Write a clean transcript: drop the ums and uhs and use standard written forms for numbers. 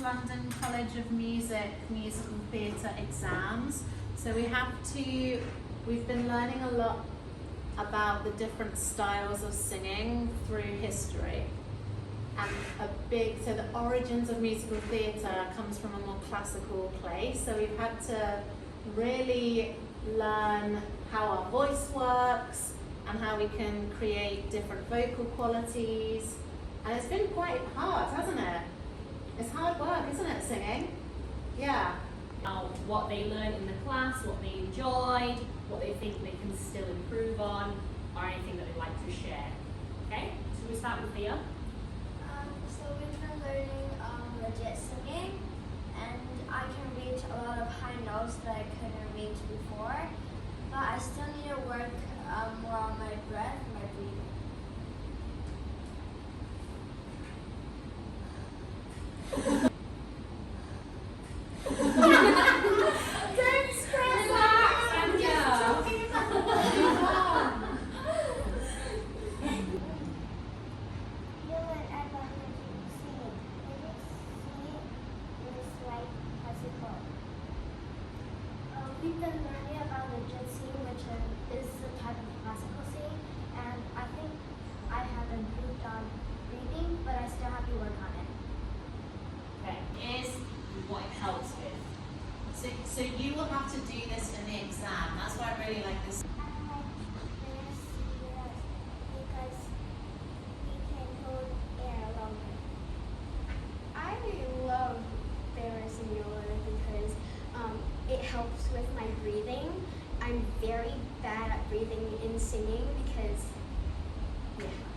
London College of Music Musical Theatre exams. So we've been learning a lot about the different styles of singing through history. And so the origins of musical theatre comes from a more classical place. So we've had to really learn how our voice works and how we can create different vocal qualities. And it's been quite hard, hasn't it? It's hard work, isn't it, singing? Yeah. What they learned in the class, what they enjoyed, what they think they can still improve on, or anything that they'd like to share. Okay, so we start with Thea. So we've been learning legit singing, and I can reach a lot of high notes that I couldn't reach before, but I still need to work more on my breath and my breathing. Don't stress out. I'm just talking about moving on. We've been learning about legit singing, which is a type of classical singing, and I think I have improved on breathing, but I still have to work on it. Okay, is what it helps with. So you will have to do this in the exam. That's why I really like this. I like because we can hold air longer. I love Ferris and Bueller because it helps with my breathing. I'm very bad at breathing in singing because, yeah.